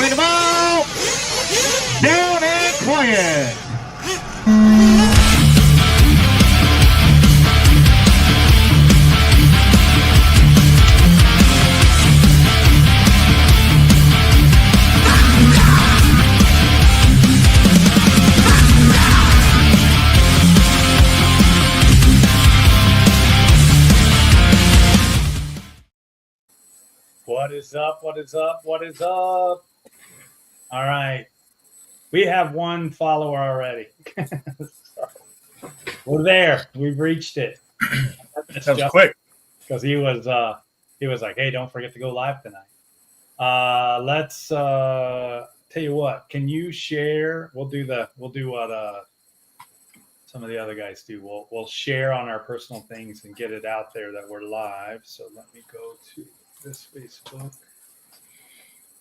Bring the ball down and quiet. What is up? What is up? What is up? All right. We have one follower already. We're there. We've reached it. That was quick. Because he was like, hey, don't forget to go live tonight. Let's tell you what. Can you share? We'll do what some of the other guys do. We'll share on our personal things and get it out there that we're live. So let me go to this Facebook.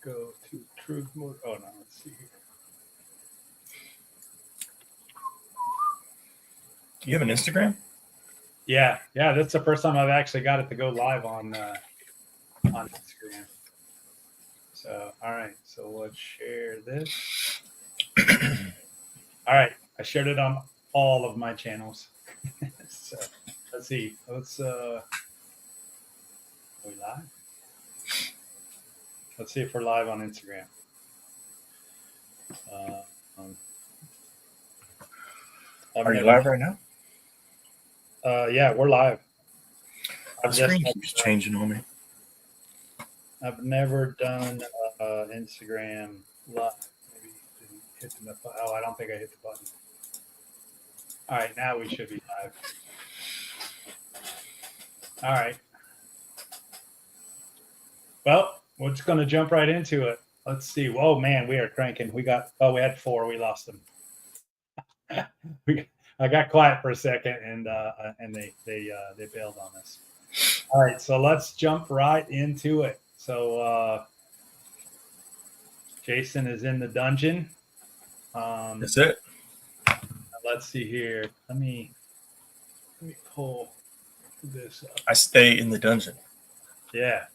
Go to Truth Mode. Oh no, let's see here. Do you have an Instagram? Yeah. That's the first time I've actually got it to go live on Instagram. So all right, so let's share this. All right, I shared it on all of my channels. So let's see. Are we live? Let's see if we're live on Instagram. Are you live right now? Yeah, we're live. The screen keeps changing on me. I've never done Instagram live. Maybe didn't hit the button. Oh, I don't think I hit the button. All right, now we should be live. All right. Well, we're just going to jump right into it. Let's see. Whoa, man, we are cranking. We had 4. We lost them. I got quiet for a second, and they bailed on us. All right, so let's jump right into it. So Jason is in the dungeon. That's it. Let's see here. Let me pull this up. I stay in the dungeon. Yeah.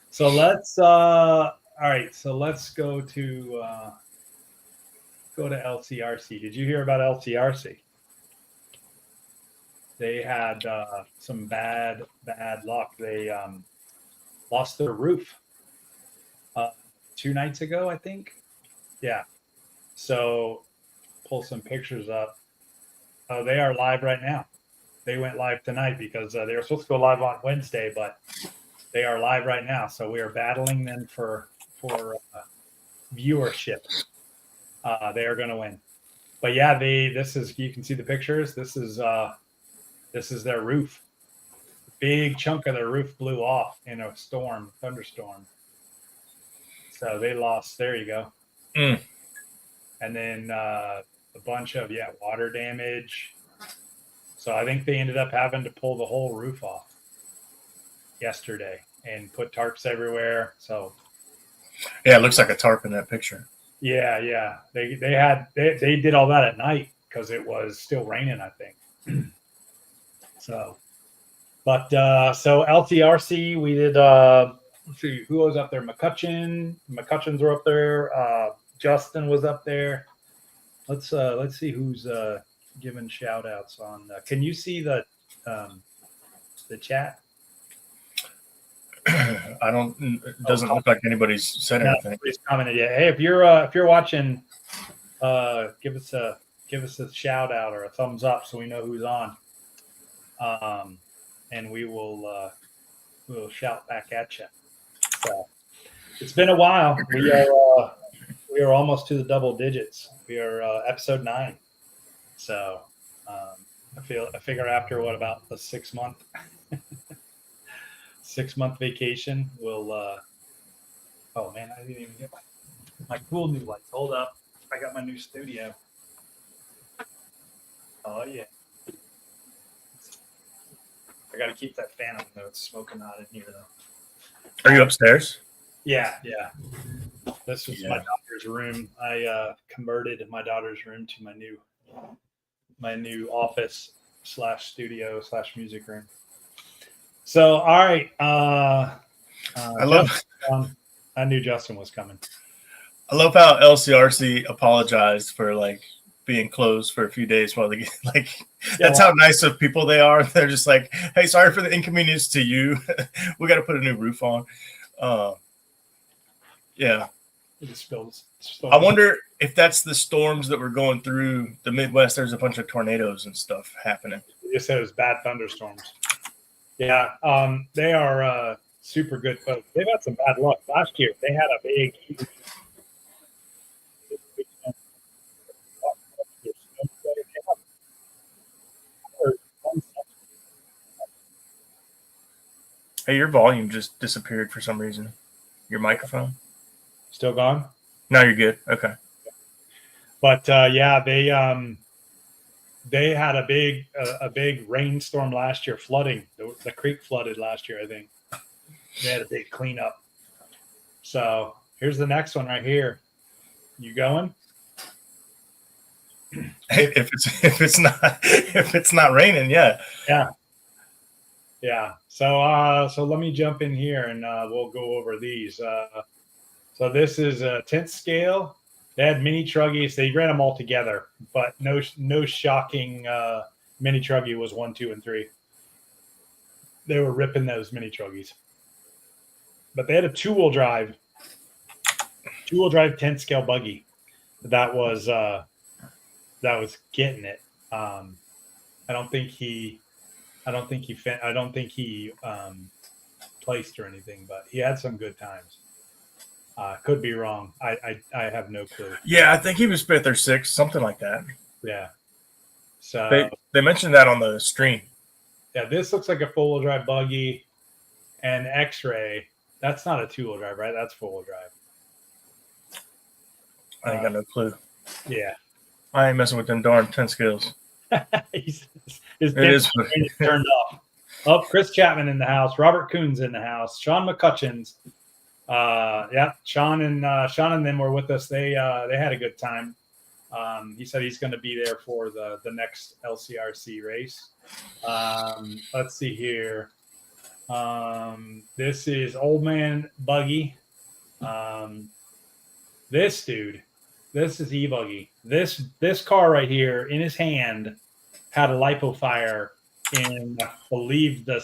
So let's all right. So let's go to LCRC. Did you hear about LCRC? They had some bad luck. They lost their roof 2 nights ago, I think. Yeah. So pull some pictures up. Oh, they are live right now. They went live tonight because they were supposed to go live on Wednesday, but they are live right now. So we are battling them for viewership. They are going to win. But yeah, you can see the pictures. This is their roof. A big chunk of their roof blew off in a thunderstorm. So they lost. There you go. And then a bunch of water damage. So I think they ended up having to pull the whole roof off yesterday and put tarps everywhere. So yeah, it looks like a tarp in that picture. Yeah. They did all that at night because it was still raining, I think. So LTRC, we did let's see who was up there. McCutcheons were up there. Justin was up there. Let's see who's giving shout outs on. Can you see the chat? I don't. It doesn't look like anybody's said anything. Nobody's commented yet. Hey, if you're watching, give us a shout out or a thumbs up so we know who's on. And we'll shout back at you. So it's been a while. We are almost to the double digits. We are episode 9. So I figure after about the 6 month 6 month vacation, we'll oh man, I didn't even get my cool new lights. Hold up. I got my new studio. Oh yeah. I got to keep that fan on though. It's smoking hot in here though. Are you upstairs? Yeah. This was my daughter's room. I converted my daughter's room to my new office / studio / music room. So, all right. I love. I knew Justin was coming. I love how LCRC apologized for like being closed for a few days while they like. That's how nice of people they are. They're just like, hey, sorry for the inconvenience to you. We got to put a new roof on. Yeah. I wonder if that's the storms that were going through the Midwest. There's a bunch of tornadoes and stuff happening. You said it was bad thunderstorms. Yeah, they are super good folks. They've had some bad luck. Last year, they had a big. Hey, your volume just disappeared for some reason. Your microphone? Still gone? Now you're good. Okay. But yeah, they had a big rainstorm last year, flooding. The creek flooded last year, I think. They had a big cleanup. So here's the next one right here. You going? If it's not raining, yeah. So let me jump in here and we'll go over these. So this is a 10th scale. They had mini truggies. They ran them all together, but no shocking mini truggy was 1, 2, and 3. They were ripping those mini truggies. But they had a two-wheel drive 10th scale buggy that was getting it. I don't think he placed or anything, but he had some good times. Could be wrong. I have no clue. Yeah, I think he was 5th or 6th, something like that. Yeah. So they mentioned that on the stream. Yeah, this looks like a four-wheel drive buggy and X-Ray. That's not a two-wheel drive, right? That's four-wheel drive. I ain't got no clue. Yeah. I ain't messing with them darn 10 skills. His is turned off. Oh, Chris Chapman in the house. Robert Coons in the house. Sean McCutcheons. Sean and them were with us. They had a good time. He said he's going to be there for the next LCRC race. Let's see here. This is Old Man Buggy. This dude, this is E-Buggy. This car right here in his hand had a lipo fire in, I believe, the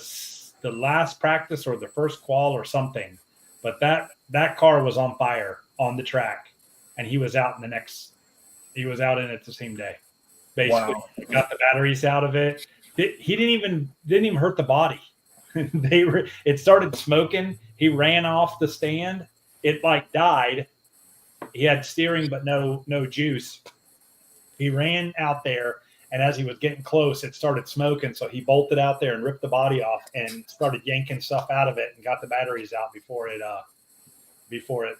last practice or the first qual or something. But that car was on fire on the track, and he was out in it the same day. Basically, wow. Got the batteries out of it. He didn't even hurt the body. It started smoking. He ran off the stand. It like died. He had steering but no juice. He ran out there, and as he was getting close, it started smoking. So he bolted out there and ripped the body off and started yanking stuff out of it and got the batteries out before it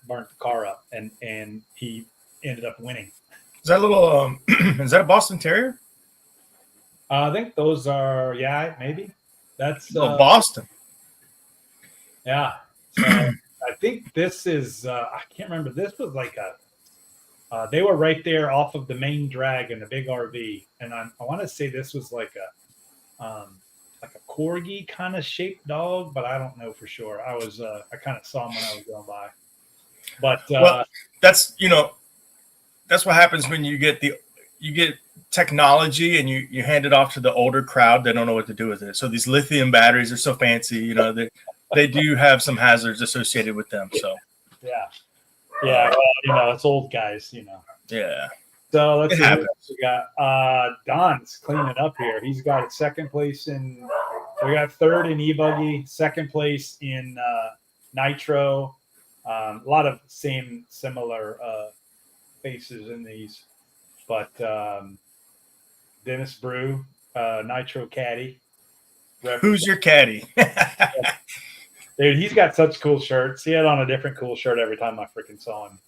burnt the car up. And he ended up winning. Is that a little? Is that a Boston Terrier? I think those are maybe. That's Boston. Yeah. So I think this is I can't remember. This was like they were right there off of the main drag in a big RV, and I want to say this was like a corgi kind of shaped dog, but I don't know for sure. I kind of saw him when I was going by. But well, that's what happens when you get technology and you hand it off to the older crowd. They don't know what to do with it. So these lithium batteries are so fancy, they do have some hazards associated with them. So yeah. Well, it's old guys, Yeah. So let's see. We got Don's cleaning up here. He's got second place we got third in E-Buggy, second place in Nitro. A lot of similar faces in these, but Dennis Brew, Nitro Caddy. Who's your caddy? Dude, he's got such cool shirts. He had on a different cool shirt every time I freaking saw him.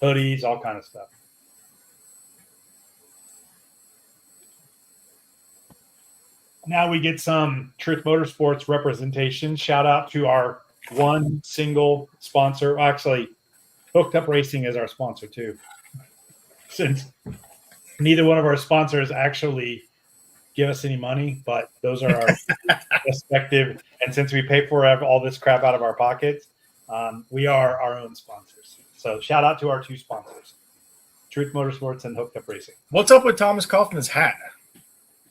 Hoodies, all kind of stuff. Now we get some Truth Motorsports representation. Shout out to our one single sponsor. Actually, Hooked Up Racing is our sponsor too. Since neither one of our sponsors actually give us any money, but those are our respective. And since we pay for all this crap out of our pockets, we are our own sponsors. So shout out to our two sponsors, Truth Motorsports and Hooked Up Racing. What's up with Thomas Kaufman's hat?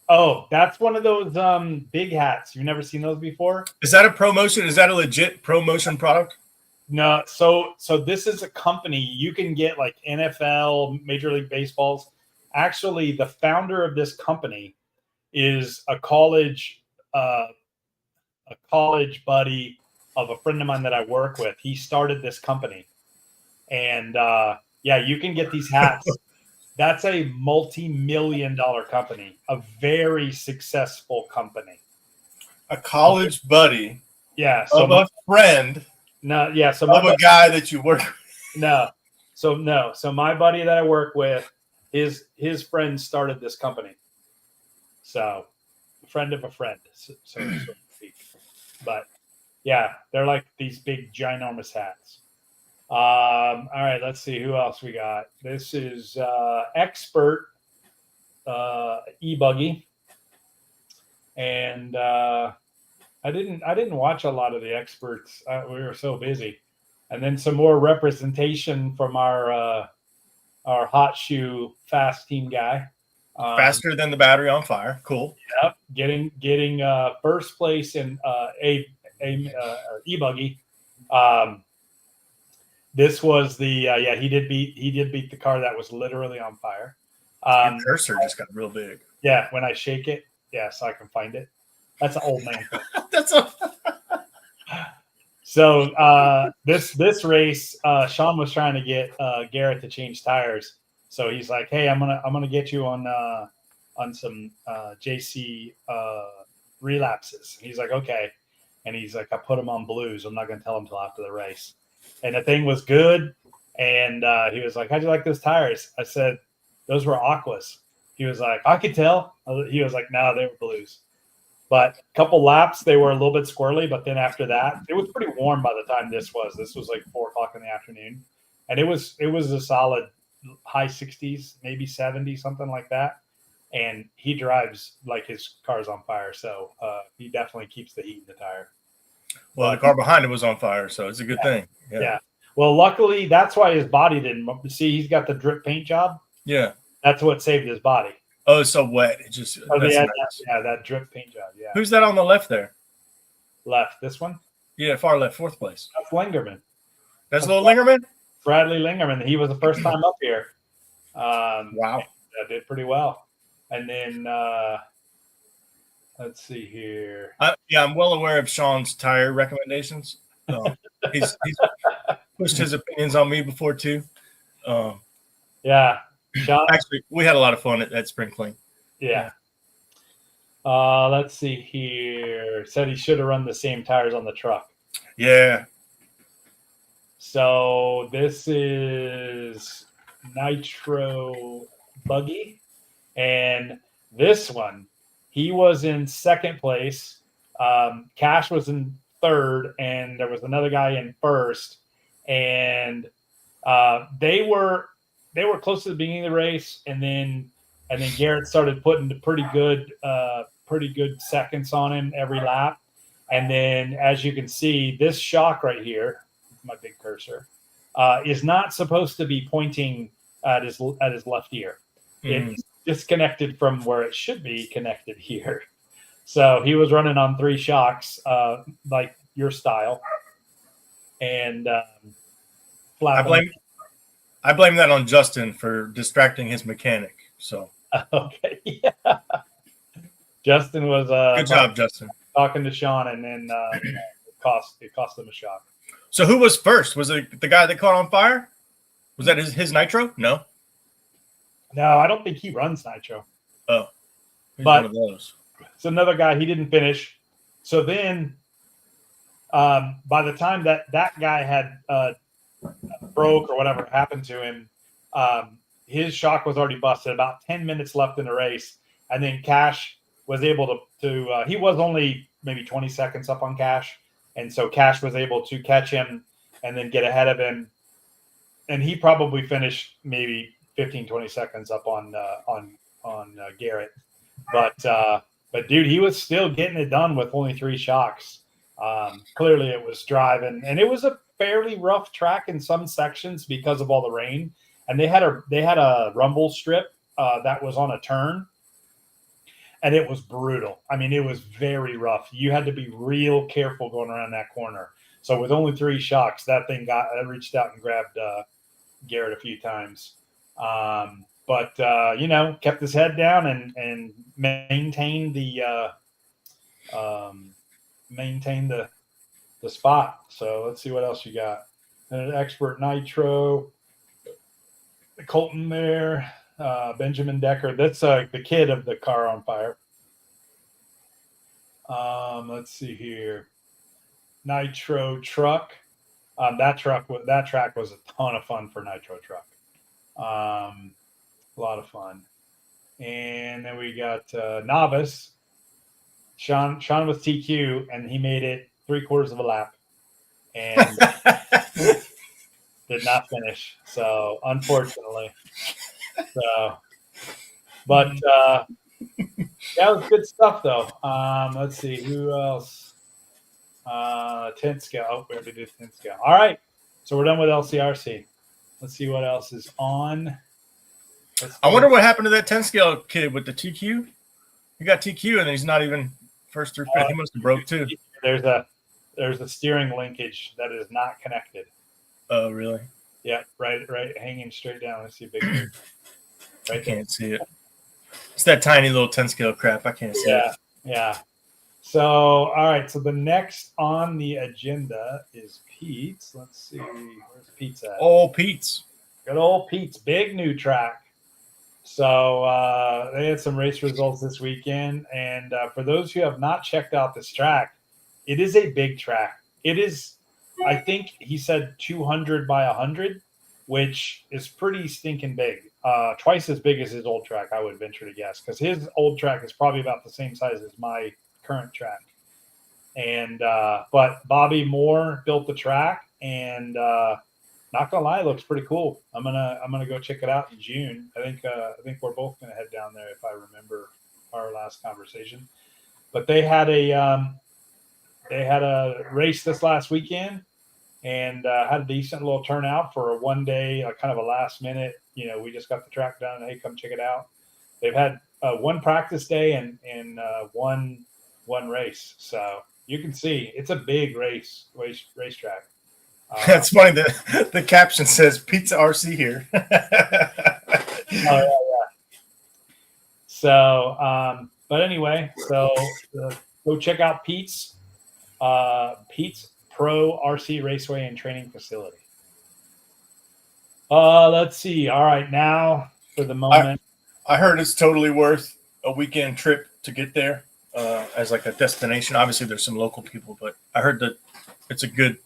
Oh, that's one of those big hats. You've never seen those before? Is that a promotion? Is that a legit promotion product? No. So this is a company. You can get like NFL, Major League Baseballs. Actually, the founder of this company is a college buddy of a friend of mine that I work with. He started this company. And yeah, you can get these hats. That's a multi-million-dollar company, a very successful company. A college buddy Yeah. So of a friend no, yeah. So of a guy that you work with. no. So my buddy that I work with, his friend started this company. So a friend of a friend, so to speak. But yeah, they're like these big ginormous hats. All right, let's see who else we got. This is Expert e-buggy, and I didn't watch a lot of the Experts. We were so busy, and then some more representation from our hot shoe fast team guy. Faster than the battery on fire. Cool. Yep, getting first place in a e-buggy. This was the he did beat the car that was literally on fire. Your cursor just got real big. Yeah, when I shake it, so I can find it. That's an old man thing. That's a So this race, Sean was trying to get Garrett to change tires. So he's like, "Hey, I'm gonna get you on some JC relapses." He's like, "Okay," and he's like, "I put him on blues. I'm not gonna tell him till after the race." And the thing was good. And he was like, "How'd you like those tires?" I said, "Those were Aquas." He was like, "I could tell." He was like, "No, they were blues." But a couple laps, they were a little bit squirrely. But then after that, it was pretty warm by the time this was. This was like 4 o'clock in the afternoon. And it was a solid high 60s, maybe 70, something like that. And he drives like his car's on fire. So he definitely keeps the heat in the tire. Well, the car behind it was on fire, so it's a good thing. Yeah. Well, luckily, that's why his body didn't. See, he's got the drip paint job. Yeah. That's what saved his body. Oh, it's so wet. It just that drip paint job. Yeah. Who's that on the left there? Left. This one? Yeah, far left, 4th place. That's Lingerman. That's little Lingerman? Bradley Lingerman. He was the first time up here. Wow. Did pretty well. And then let's see here. I'm well aware of Sean's tire recommendations. He's pushed his opinions on me before too. Yeah, Sean. Actually, we had a lot of fun at Spring Clean. Yeah. Let's see here. Said he should have run the same tires on the truck. Yeah. So this is Nitro Buggy, and this one, he was in 2nd place. Cash was in 3rd, and there was another guy in 1st. And they were close to the beginning of the race, and then Garrett started putting the pretty good seconds on him every lap. And then, as you can see, this shock right here, my big cursor, is not supposed to be pointing at his left ear. It's disconnected from where it should be connected here. So he was running on 3 shocks, like your style. And I blame that on Justin for distracting his mechanic. So okay, yeah. Justin was good job, Justin. Talking to Sean, and then it cost him a shock. So who was first? Was it the guy that caught on fire? Was that his nitro? No, I don't think he runs nitro. Oh, but one of those. It's another guy. He didn't finish. So then, by the time that guy had broke or whatever happened to him, his shock was already busted. About 10 minutes left in the race, and then Cash was able to he was only maybe 20 seconds up on Cash, and so Cash was able to catch him and then get ahead of him, and he probably finished maybe 15, 20 seconds up on Garrett, but dude, he was still getting it done with only 3 shocks. Clearly, it was driving, and it was a fairly rough track in some sections because of all the rain, and they had a rumble strip that was on a turn, and it was brutal. I mean, it was very rough. You had to be real careful going around that corner. So with only 3 shocks, that thing reached out and grabbed Garrett a few times. But kept his head down and maintained the spot. So let's see what else you got. An Expert Nitro, Colton there, Benjamin Decker. That's the kid of the car on fire. Let's see here. Nitro Truck. That track was a ton of fun for Nitro Truck. A lot of fun. And then we got Novice. Sean was TQ, and he made it 3/4 of a lap, and did not finish. So unfortunately, but that was good stuff though. Let's see who else. 10th scale. Oh, we already did 10th scale. All right, so we're done with LCRC. Let's see what else is on. I wonder what happened to that 10 scale kid with the TQ. He got TQ and he's not even first through fifth. He must have broke too. There's a steering linkage that is not connected. Oh, really? Yeah, right, hanging straight down. Let's see, big. Right, I can't see it. It's that tiny little 10 scale crap. I can't see it. Yeah. So, all right. So the next on the agenda is Pete's. Let's see, where's Pete's at? Oh, Pete's. Good old Pete's, big new track. So they had some race results this weekend, and for those who have not checked out this track, it is a big track. It is, I think he said 200 by 100, which is pretty stinking big. Twice as big as his old track, I would venture to guess, because his old track is probably about the same size as my current track. And but Bobby Moore built the track, and not gonna lie, it looks pretty cool. I'm gonna go check it out in June. I think we're both gonna head down there if I remember our last conversation. But they had a race this last weekend, and had a decent little turnout for a one day, kind of a last minute. We just got the track done. Hey, come check it out. They've had one practice day and one race, so you can see it's a big racetrack. That's funny. The caption says Pizza RC here. Yeah. So, but anyway, go check out Pete's Pro RC Raceway and Training Facility. Let's see. All right, now for the moment, I heard it's totally worth a weekend trip to get there as like a destination. Obviously, there's some local people, but I heard that it's a good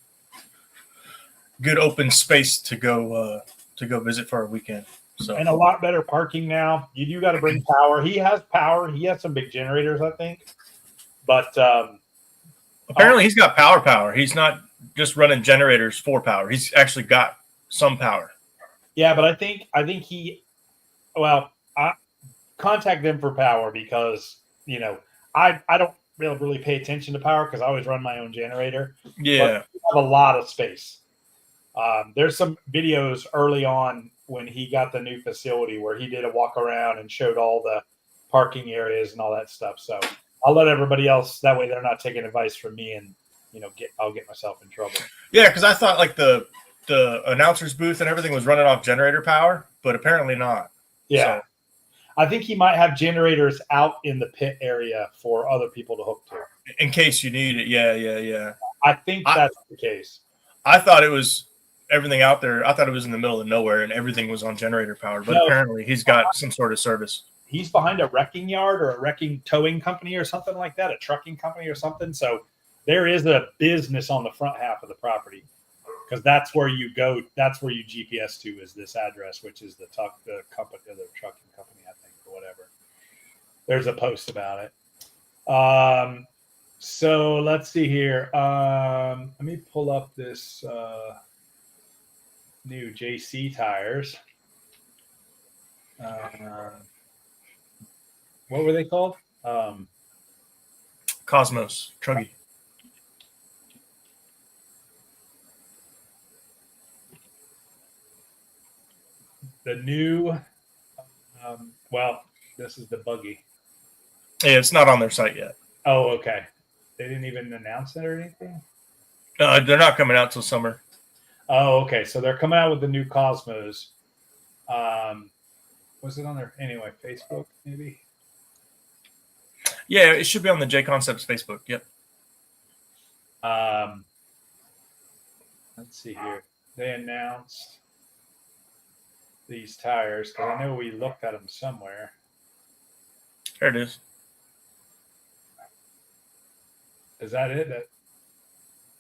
open space to go visit for a weekend. So, and a lot better parking now. You do got to bring power. He has power. He has some big generators, I think. But apparently, he's got power. He's not just running generators for power. He's actually got some power. Yeah, but I think I contact them for power because I don't really pay attention to power because I always run my own generator. Yeah, but we have a lot of space. There's some videos early on when he got the new facility where he did a walk around and showed all the parking areas and all that stuff. So I'll let everybody else, that way they're not taking advice from me and, I'll get myself in trouble. Yeah, because I thought like the announcer's booth and everything was running off generator power, but apparently not. Yeah. So. I think he might have generators out in the pit area for other people to hook to. In case you need it. Yeah. I think that's the case. I thought it was everything out there. I thought it was in the middle of nowhere and everything was on generator power, but apparently he's got some sort of service. He's behind a wrecking yard or a wrecking towing company or something like that, a trucking company or something. So there is a business on the front half of the property because that's where you go. That's where you GPS to is this address, which is the company, the trucking company, I think, or whatever. There's a post about it. So let's see here. Let me pull up this new JC tires. What were they called? Cosmos Truggy. the new. Well, this is the buggy. Yeah, it's not on their site yet. Oh, okay. They didn't even announce it or anything. They're not coming out till summer. Oh, okay. So they're coming out with the new Cosmos. Was it on their anyway? Facebook maybe. Yeah, it should be on the J Concepts Facebook. Yep. Let's see here. They announced these tires because I know we looked at them somewhere. There it is. Is that it?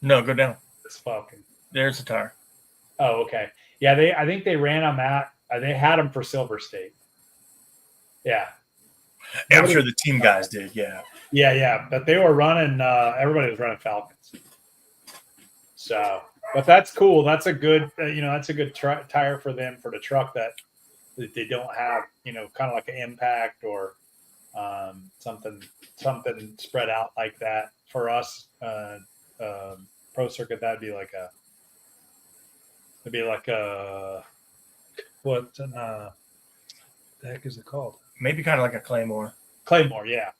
No, go down. That's Falcon. There's the tire. Oh, okay. Yeah, I think they ran them at. They had them for Silver State. Yeah. Yeah, I'm sure the team guys did. Yeah. Yeah. But they were running. Everybody was running Falcons. So, but that's cool. That's a good. That's a good tire for them for the truck that they don't have. Kind of like an Impact or something spread out like that. For us, Pro Circuit, that'd be like a. It'd be like a. What the heck is it called? Maybe kind of like a Claymore. Claymore, yeah.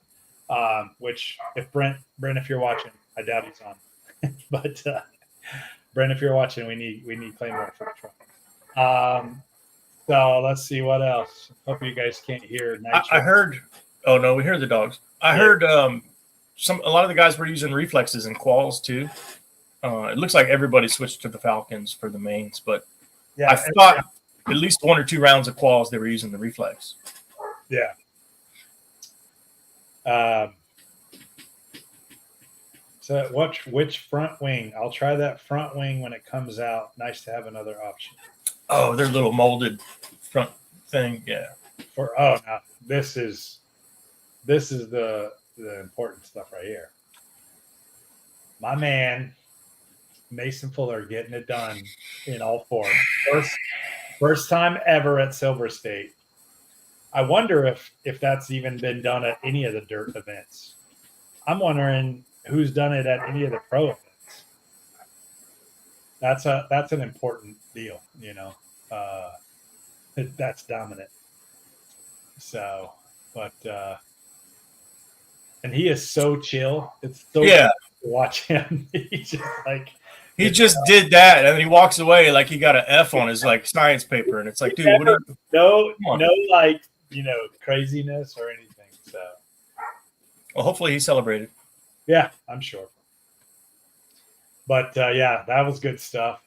Which if Brent, if you're watching, I doubt he's on, but Brent, if you're watching, we need Claymore for the truck. So let's see what else. Hope you guys can't hear. I heard. Oh no, we hear the dogs. I heard a lot of the guys were using reflexes and quals too. It looks like everybody switched to the Falcons for the mains, but yeah, I thought at least 1 or 2 rounds of quals they were using the reflex. Yeah. So which front wing? I'll try that front wing when it comes out. Nice to have another option. Oh, their little molded front thing. Yeah. Now this is the important stuff right here. My man Mason Fuller getting it done in all four. First time ever at Silver State. I wonder if that's even been done at any of the dirt events. I'm wondering who's done it at any of the pro events. That's an important deal, that's dominant. So, but and he is so chill. It's so good to watch him. He's just like he just did that, and then he walks away like he got an F on his science paper, and it's like, dude, no, craziness or anything. So, well, hopefully he celebrated. Yeah, I'm sure. But that was good stuff.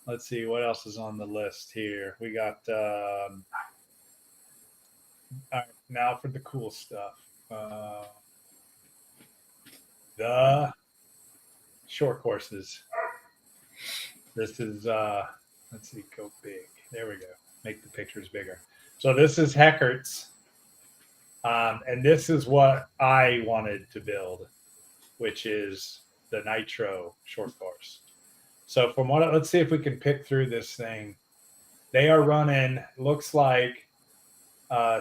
Let's see what else is on the list here. We got all right, now for the cool stuff. The short courses. This is let's see, go big. There we go. Make the pictures bigger. So this is Heckert's. And this is what I wanted to build, which is the Nitro short course. So let's see if we can pick through this thing. They are running, looks like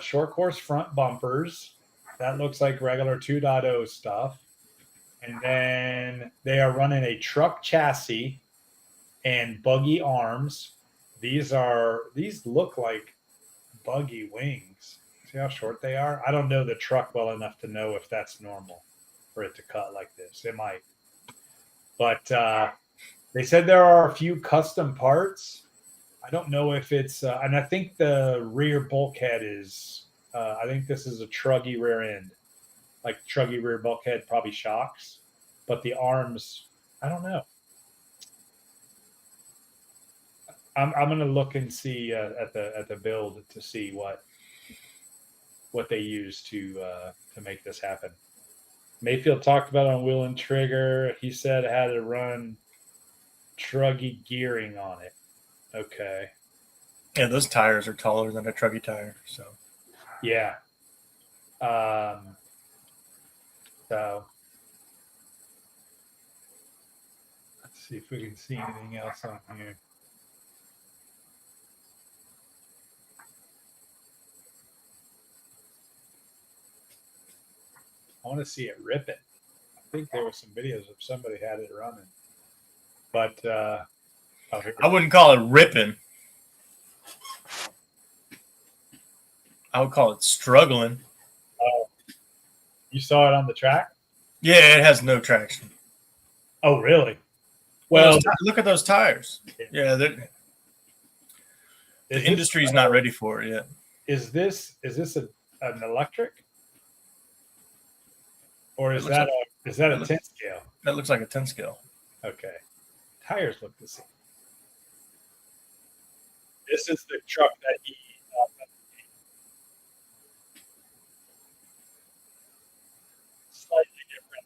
short course front bumpers. That looks like regular 2.0 stuff. And then they are running a truck chassis and buggy arms. These look like buggy wings. See how short they are? I don't know the truck well enough to know if that's normal for it to cut like this. It might. But they said there are a few custom parts. I don't know if it's and I think the rear bulkhead is I think this is a truggy rear end. Like truggy rear bulkhead probably shocks. But the arms, I don't know. I'm gonna look and see at the build to see what they use to make this happen. Mayfield talked about it on Wheel and Trigger. He said it had to run truggy gearing on it. Okay. Yeah, those tires are taller than a truggy tire. So. Yeah. So let's see if we can see anything else on here. I want to see it rip it. I think there were some videos of somebody had it running, but I wouldn't call it ripping. I would call it struggling. You saw it on the track? Yeah, it has no traction. Oh, really? Well, Well, look at those tires. Yeah, the is industry's not ready for it yet. this an electric, or is It looks that like- a it 10 scale? That looks like a 10 scale. Okay, tires look the same. This is the truck that he. Slightly different.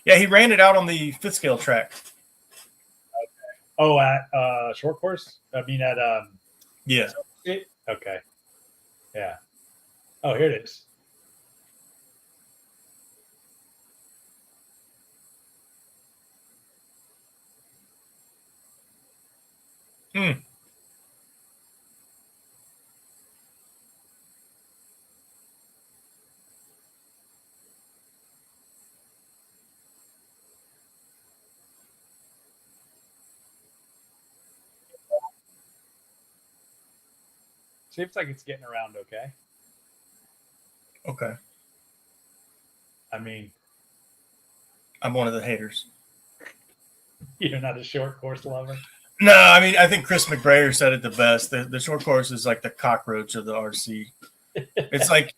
Yeah, he ran it out on the 5th scale track. Oh, at short course. I mean, at Yeah. Okay. Yeah. Oh, here it is. Seems like it's getting around okay. Okay. I mean, I'm one of the haters. you're not a short course lover. No, I mean, I think Chris McBrayer said it the best. The short course is like the cockroach of the RC. It's like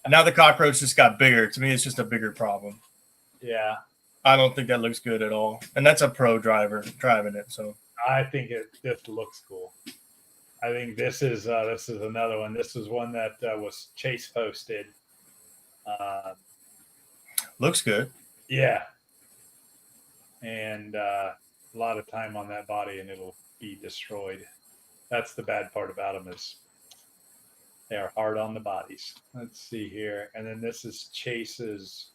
now the cockroach just got bigger. To me, it's just a bigger problem. Yeah, I don't think that looks good at all. And that's a pro driver driving it. So I think this looks cool. I think this is another one. This is one that was Chase posted. looks good. Yeah, and a lot of time on that body, and it'll be destroyed. That's the bad part about them is they are hard on the bodies. Let's see here, and then this is Chase's.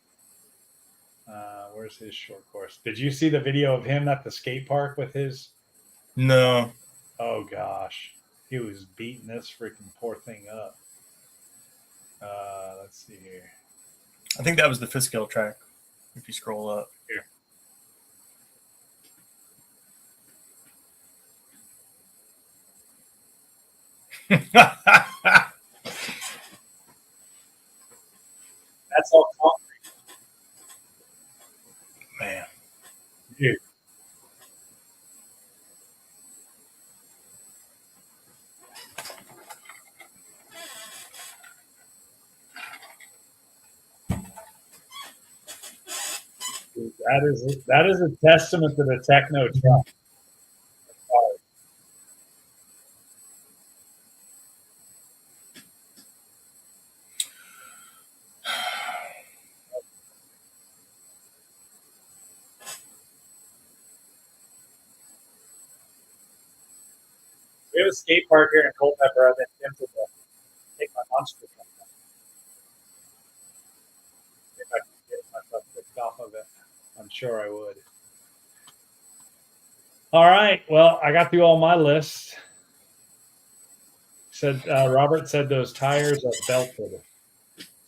Where's his short course? Did you see the video of him at the skate park with his? No. Oh gosh, he was beating this freaking poor thing up. Let's see here. I think that was the 5th scale track. If you scroll up. Here. That's all concrete. Man. Dude. Dude, that is a testament to the techno truck. We have a skate park here in Culpeper. I've been tempted to take my monster truck down. If I can get myself kicked off of it, I'm sure I would. All right. Well, I got through all my lists. Said Robert said those tires are belted.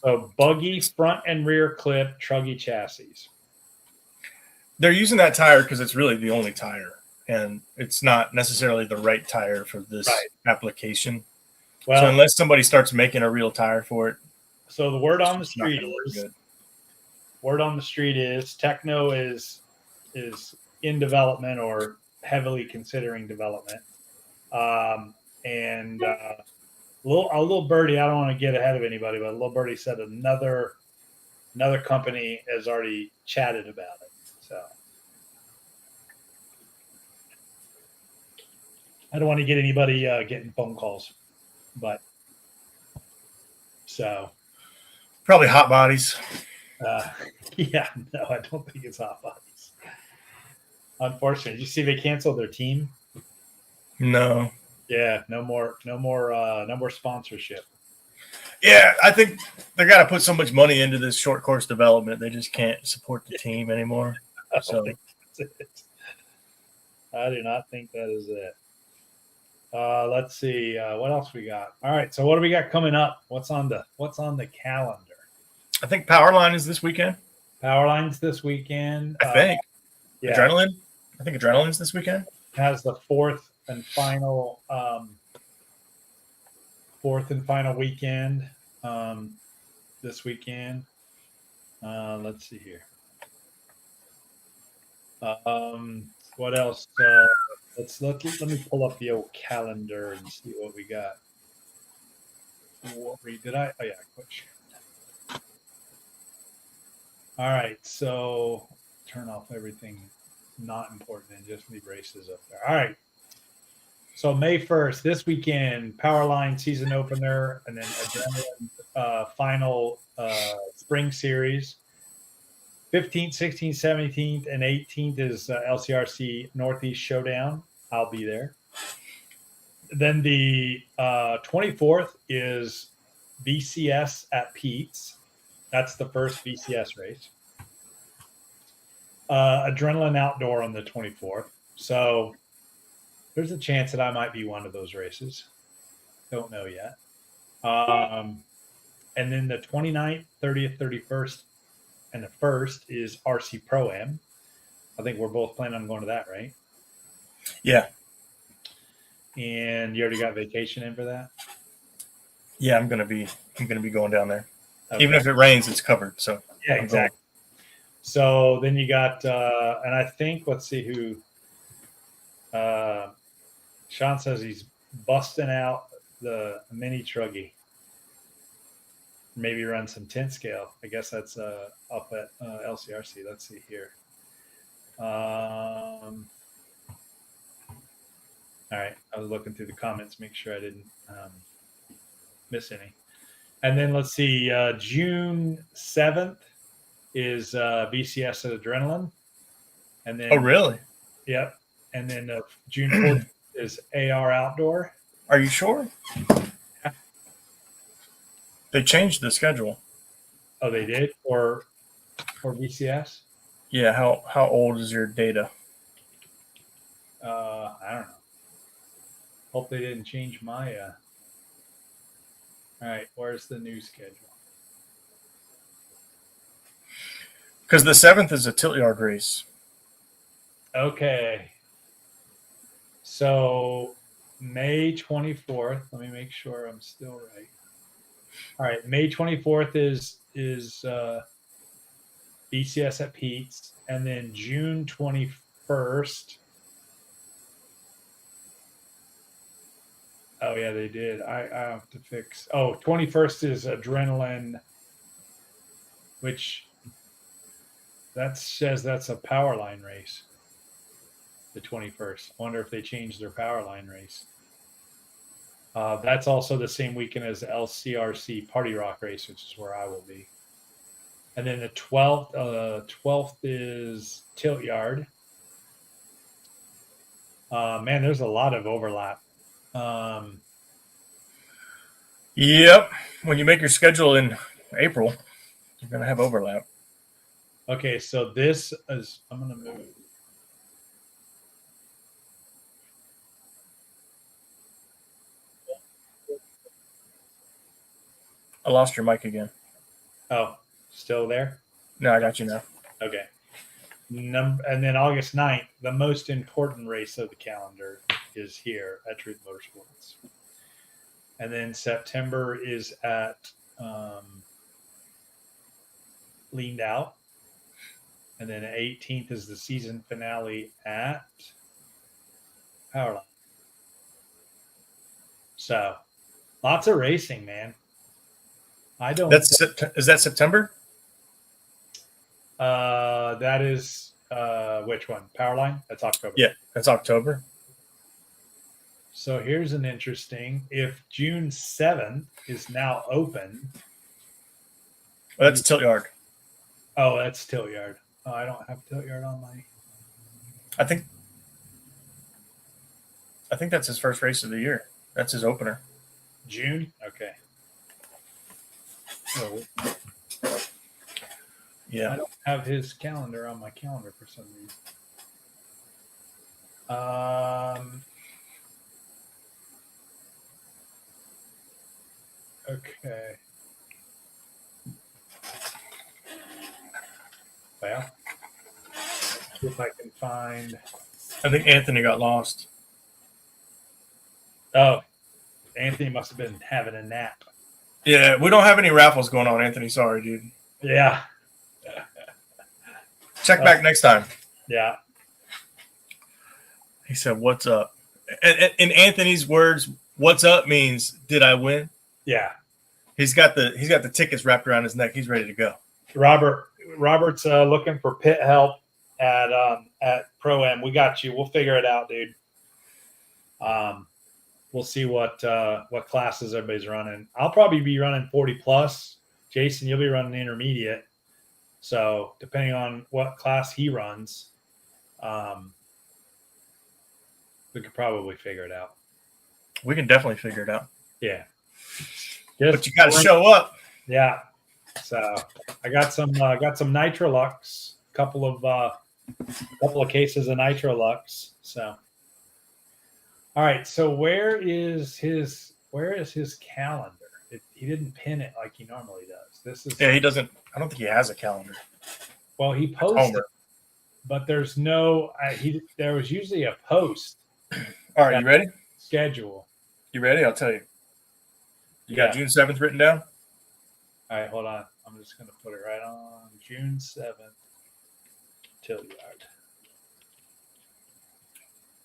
So buggy front and rear clip truggy chassis. They're using that tire because it's really the only tire. And it's not necessarily the right tire for this application. Well, so unless somebody starts making a real tire for it, so the word on the it's not street gonna work is good. word on the street is Techno is in development or heavily considering development. And a little birdie, I don't want to get ahead of anybody, but a little birdie said another company has already chatted about it. So I don't want to get anybody getting phone calls, but so Probably hot bodies. yeah, no, I don't think it's hot bodies. Unfortunately, did you see they canceled their team? No. Yeah, no more sponsorship. Yeah, I think they got to put so much money into this short course development. They just can't support the team anymore. So I do not think that is it. Let's see what else we got. All right, so what do we got coming up? What's on the calendar? I think Powerline is this weekend. Powerline's this weekend. I think yeah, Adrenaline. I think Adrenaline's this weekend. has the fourth and final weekend this weekend. Let's see here. What else? Let me pull up the old calendar and see what we got. Oh yeah, I quit sharing. All right, so turn off everything not important and just leave races up there. All right. So May 1st, this weekend, Powerline season opener, and then Adrenaline final spring series. 15th, 16th, 17th, and 18th is LCRC Northeast Showdown. I'll be there. Then the 24th is VCS at Pete's. That's the first VCS race. Adrenaline Outdoor on the 24th. So there's a chance that I might be one of those races. Don't know yet. And then the 29th, 30th, 31st, and the 1st is RC Pro-Am. I think we're both planning on going to that, right? Yeah. And you already got vacation in for that? Yeah, I'm gonna be going down there. Okay. Even if it rains, it's covered. So yeah, exactly. So then you got, and I think, let's see who. Sean says he's busting out the mini truggy. Maybe run some 10 scale. I guess that's up at LCRC. Let's see here. All right. I was looking through the comments, make sure I didn't miss any. And then let's see. June 7th is VCS at Adrenaline. And then, oh, really? Yep. And then June 4th is AR Outdoor. Are you sure? They changed the schedule. Oh, they did? Or VCS? Yeah. How old is your data? I don't know. Hope they didn't change my. All right. Where's the new schedule? Because the 7th is a tilt yard race. Okay. So May 24th. Let me make sure I'm still right. All right. May 24th is BCS at Pete's, and then June 21st. Oh yeah, they did. I have to fix. Oh, 21st is Adrenaline, which that says that's a power line race. The 21st. I wonder if they changed their power line race. That's also the same weekend as the LCRC Party Rock race, which is where I will be. And then the 12th is Tilt Yard. Man, there's a lot of overlap. Yep. When you make your schedule in April, you're going to have overlap. Okay, so this is, I'm going to move. I lost your mic again. Oh, still there? No, I got you now. Okay. And then August 9th, the most important race of the calendar is here at Truth Motorsports. And then September is at Leaned Out. And then 18th is the season finale at Powerline. So, lots of racing, man. Is that September? That is which one? Powerline? That's October. Yeah, that's October. So here's an interesting. If June 7th is now open. Well, that's Tilt Yard. Oh, that's Tilt Yard. Oh, I don't have Tilt Yard on my. I think that's his first race of the year. That's his opener. June? Okay. Oh, yeah. I don't have his calendar on my calendar for some reason. Okay. Well, see if I can find. I think Anthony got lost. Oh, Anthony must have been having a nap. Yeah, we don't have any raffles going on, Anthony. Sorry, dude. Yeah. Check back next time. Yeah. He said, "What's up?" And in Anthony's words, "What's up" means, "Did I win?" Yeah. He's got the tickets wrapped around his neck. He's ready to go. Robert's looking for pit help at Pro Am. We got you. We'll figure it out, dude. We'll see what classes everybody's running. I'll probably be running 40 plus. Jason, you'll be running intermediate. So depending on what class he runs, we could probably figure it out. We can definitely figure it out. Yeah. But you got to show up. Yeah. So I got some Nitrolux, couple of cases of Nitrolux. So all right. So where is his calendar? He didn't pin it like he normally does. This is Yeah, he doesn't. I don't think he has a calendar. well, he posted, but there's no. There was usually a post. All right, you ready? Schedule. You ready? I'll tell you. You got June 7th written down? All right, hold on. I'm just going to put it right on June 7th, Tillyard.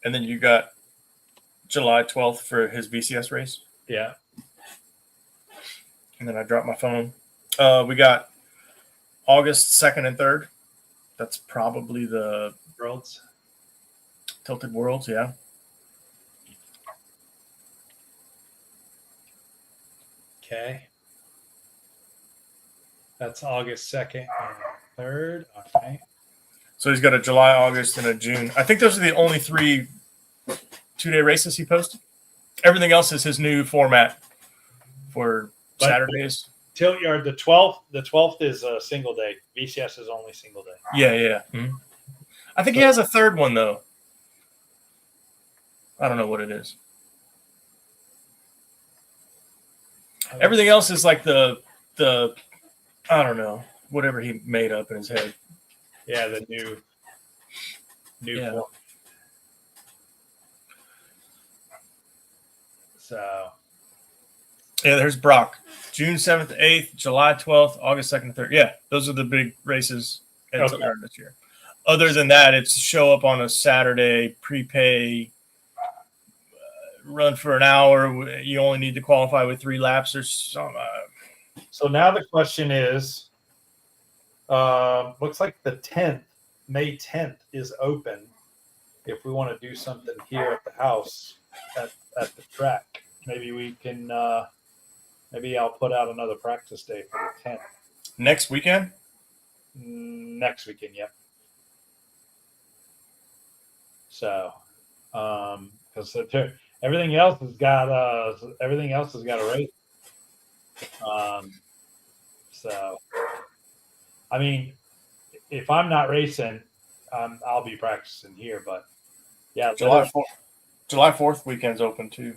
And then you got July 12th for his VCS race. Yeah. And then I dropped my phone. We got August 2nd and 3rd. That's probably the Worlds. Tilted Worlds, yeah. Okay. That's August 2nd and 3rd. Okay. So he's got a July, August, and a June. I think those are the only 3 two-day races he posted. Everything else is his new format for Saturdays. Tiltyard, the 12th. The 12th is a single day. VCS is only single day. Yeah. Mm-hmm. I think he has a third one though. I don't know what it is. Everything else is like the I don't know, whatever he made up in his head. Yeah, the new form. So yeah, there's Brock. June 7th, 8th, July 12th, August 2nd, 3rd. Yeah, those are the big races at Tillyard this year. Other than that, it's show up on a Saturday, prepay, run for an hour. You only need to qualify with 3 laps or something. So now the question is, looks like the 10th, May 10th is open. If we want to do something here at the house at the track, maybe we can. Maybe I'll put out another practice day for the 10th. Next weekend? Next weekend, yep. So, because everything else has got a race. So, I mean, if I'm not racing, I'll be practicing here. But yeah, July 4th weekend's open too.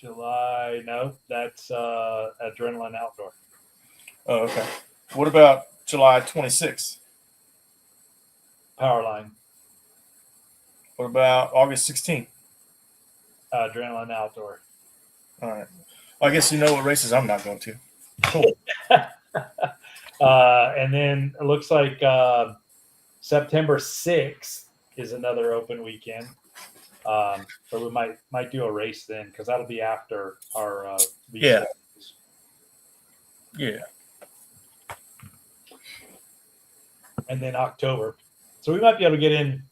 No, that's Adrenaline Outdoor. Oh, okay. What about July 26th? Powerline. What about August 16th? Adrenaline Outdoor. All right. Well, I guess you know what races I'm not going to. Cool. And then it looks like September 6th is another open weekend. So we might do a race then because that'll be after our Yeah. And then October. So we might be able to get in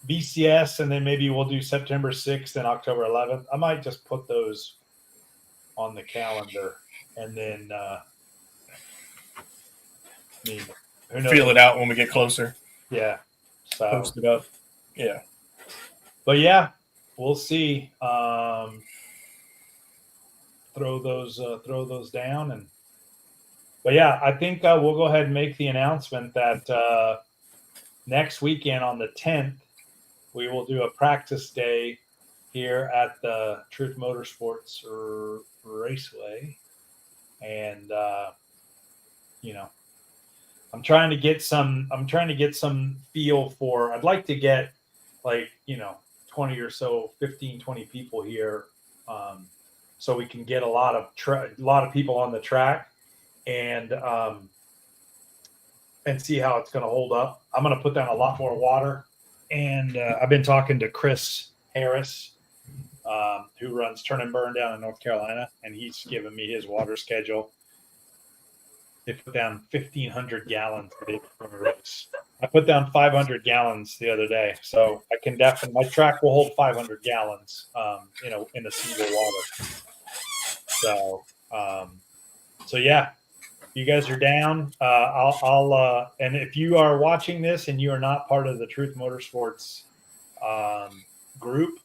VCS and then maybe we'll do September 6th and October 11th. I might just put those on the calendar and then who knows? Feel it out when we get closer. Yeah. So post it up. Yeah. But yeah, we'll see. Throw those down but yeah, I think we'll go ahead and make the announcement that next weekend on the 10th, we will do a practice day here at the Truth Motorsports Raceway. And, I'm trying to get some feel for, I'd like to get 20 or so, 15, 20 people here, so we can get a lot of people on the track and see how it's going to hold up. I'm going to put down a lot more water, and I've been talking to Chris Harris, who runs Turn and Burn down in North Carolina, and he's given me his water schedule. They put down 1,500 gallons a day from a race. I put down 500 gallons the other day, so I can definitely. My track will hold 500 gallons, in a single water. So yeah, you guys are down. I'll and if you are watching this and you are not part of the Truth Motorsports group,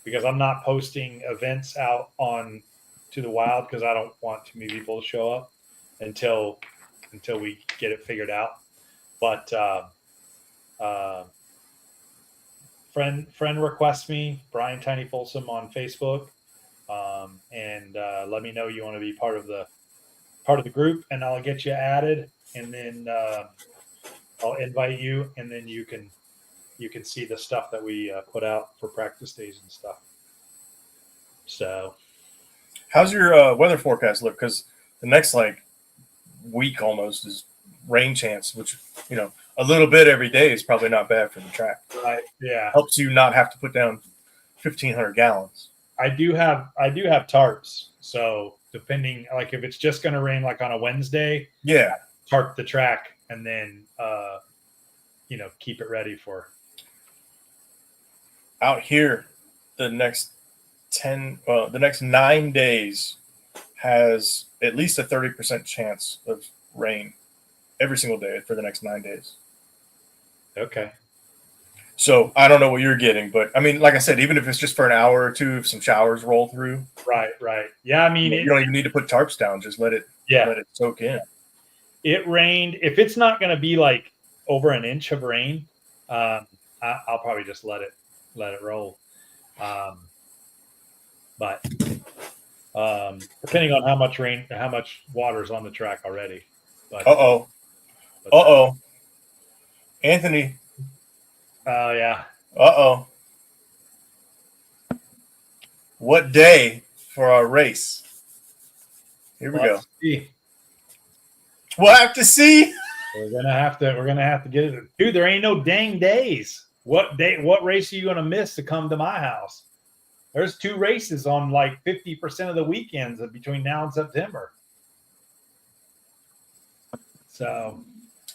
because I'm not posting events out on to the wild because I don't want too many people to show up until we get it figured out. But friend requests me, Brian Tiny Folsom on Facebook, and let me know you want to be part of the group, and I'll get you added, and then I'll invite you, and then you can see the stuff that we put out for practice days and stuff. So, how's your weather forecast look? Because the next week almost is rain chance, which a little bit every day is probably not bad for the track. Right? Yeah, helps you not have to put down 1,500 gallons. I do have tarps, so depending, like if it's just going to rain like on a Wednesday, tarp the track and then keep it ready for. Out here, the next 9 days has at least a 30% chance of rain every single day for the next 9 days. Okay. So I don't know what you're getting, but I mean, like I said, even if it's just for an hour or two, if some showers roll through. Right. Yeah, I mean, you don't even need to put tarps down. Just let it soak in. It rained. If it's not going to be like over an inch of rain, I'll probably just let it roll. But depending on how much rain, how much water's on the track already. But, Anthony. Oh, yeah. What day for our race? Here we go. See. We'll have to see. We're gonna have to get it. Dude, there ain't no dang days. What race are you gonna miss to come to my house? There's 2 races on like 50% of the weekends between now and September. So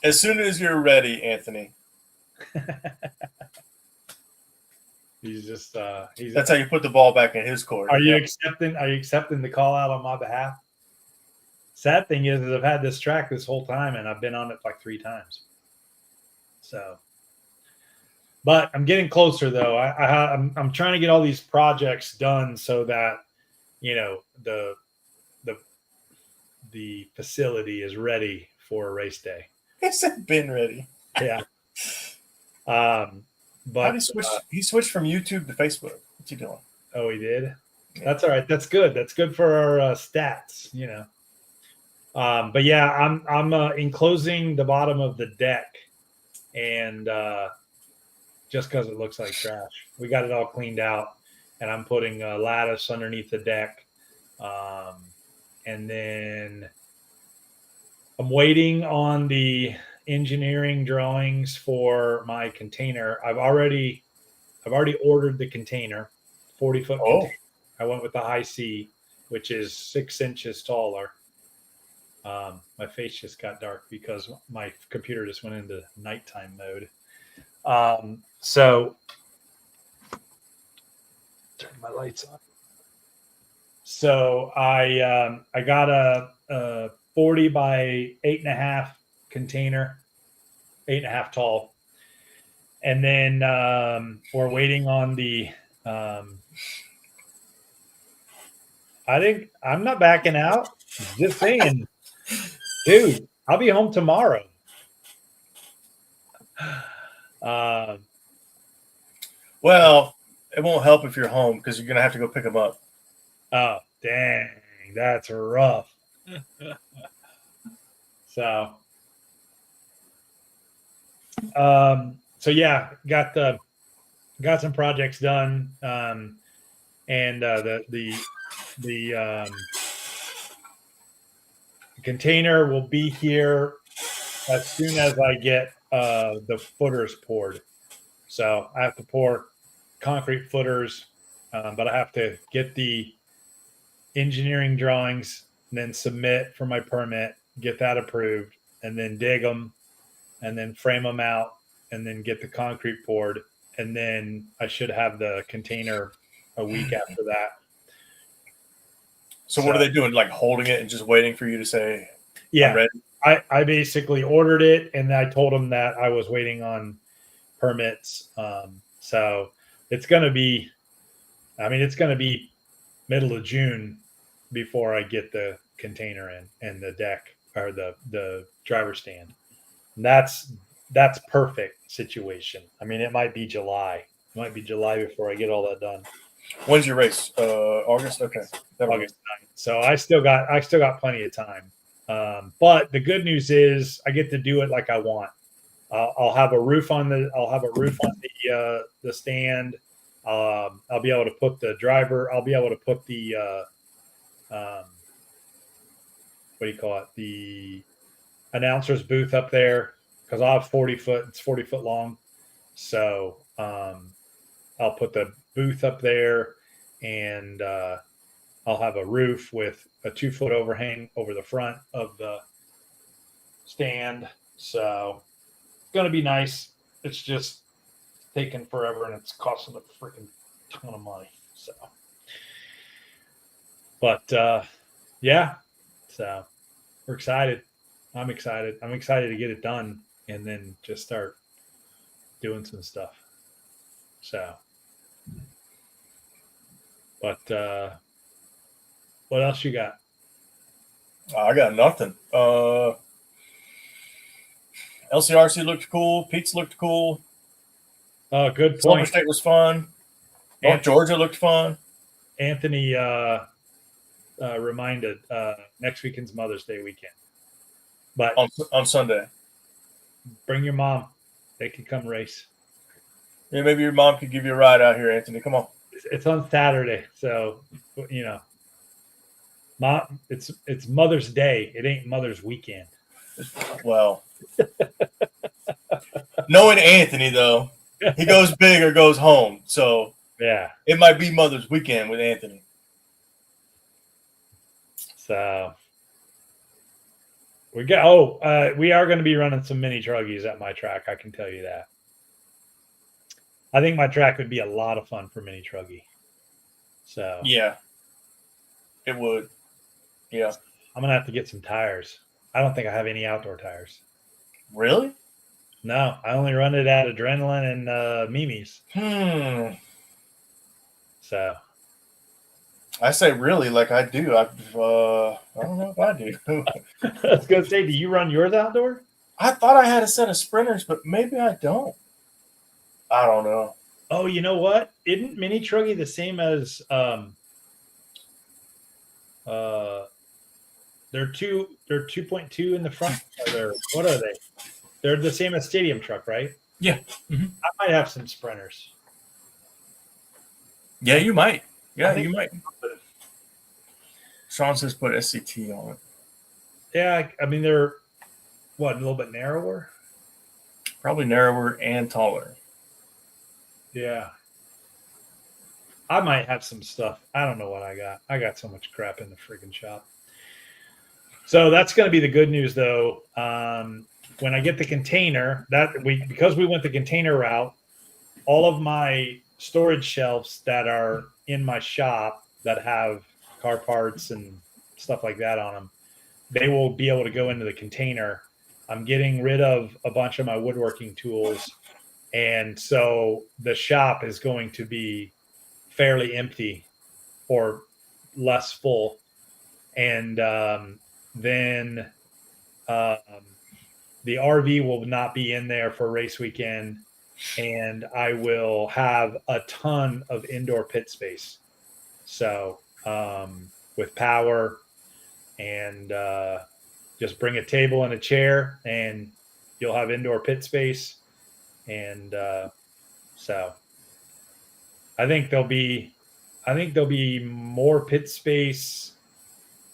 as soon as you're ready, Anthony. That's how you put the ball back in his court. Are you accepting the call out on my behalf? Sad thing is I've had this track this whole time and I've been on it like 3 times. So, but I'm getting closer though. I'm trying to get all these projects done so that the facility is ready for a race day. It's been ready. Yeah. But he switched from YouTube to Facebook. What's he doing? Oh, he did? Yeah. That's all right. That's good. That's good for our stats, But yeah, I'm enclosing the bottom of the deck, and just because it looks like trash, we got it all cleaned out, and I'm putting a lattice underneath the deck, and then I'm waiting on the engineering drawings for my container. I've already ordered the container, 40-foot container. I went with the high C, which is 6 inches taller. My face just got dark because my computer just went into nighttime mode. So turn my lights on. So I got a 40 by 8.5 container, 8.5 tall, and then we're waiting on the. I think I'm not backing out. Just saying, dude, I'll be home tomorrow. Well, it won't help if you're home because you're gonna have to go pick them up. Oh, dang, that's rough. So yeah, got got some projects done, and the container will be here as soon as I get the footers poured. So I have to pour concrete footers, but I have to get the engineering drawings, and then submit for my permit, get that approved, and then dig them, and then frame them out, and then get the concrete poured, and then I should have the container a week after that. So what are they doing? Like holding it and just waiting for you to say, I'm Yeah, ready? I basically ordered it, and I told them that I was waiting on permits. So it's going to be, it's going to be middle of June before I get the container in and the deck or the driver stand. And that's perfect situation. It might be July. It might be July before I get all that done. When's your race? August. Okay. August 9th. So I still got plenty of time. But the good news is I get to do it like I want. I'll have a roof on the stand. I'll be able to put the driver. I'll be able to put the what do you call it? The announcer's booth up there because I'll have 40 foot. It's 40 foot long. So I'll put the booth up there, and I'll have a roof with a 2 foot overhang over the front of the stand. So it's going to be nice. It's just taking forever, and it's costing a freaking ton of money. So, but yeah, so we're excited. I'm excited. I'm excited to get it done and then just start doing some stuff. So, but what else you got? I got nothing. LCRC looked cool. Pete's looked cool. Oh, good Silver point. State was fun. North Georgia looked fun. Anthony reminded next weekend's Mother's Day weekend. But on Sunday. Bring your mom. They can come race. Yeah, maybe your mom could give you a ride out here, Anthony. Come on. It's on Saturday, so Mom, it's Mother's Day. It ain't Mother's weekend. Well, knowing Anthony though, he goes big or goes home. So yeah, it might be Mother's weekend with Anthony. So we are going to be running some mini truggies at my track. I can tell you that. I think my track would be a lot of fun for mini truggy. So yeah, it would. Yeah, I'm gonna have to get some tires. I don't think I have any outdoor tires. Really? No, I only run it at Adrenaline and Mimi's. So I say really like I do. I don't know if I do. I was gonna say, do you run yours outdoor? I thought I had a set of sprinters, but maybe I don't. I don't know. Oh, you know what? Isn't mini truggy the same as they're 2.2 in the front. What are they? They're the same as Stadium Truck, right? Yeah. Mm-hmm. I might have some sprinters. Yeah, you might. Yeah, you might. Sean says put SCT on it. Yeah, they're a little bit narrower? Probably narrower and taller. Yeah. I might have some stuff. I don't know what I got. I got so much crap in the freaking shop. So that's going to be the good news, though. When I get the container, because we went the container route, all of my storage shelves that are in my shop that have car parts and stuff like that on them, they will be able to go into the container. I'm getting rid of a bunch of my woodworking tools, and so the shop is going to be fairly empty or less full. And then the RV will not be in there for race weekend, and I will have a ton of indoor pit space. So with power and just bring a table and a chair, and you'll have indoor pit space. And so I think there'll be more pit space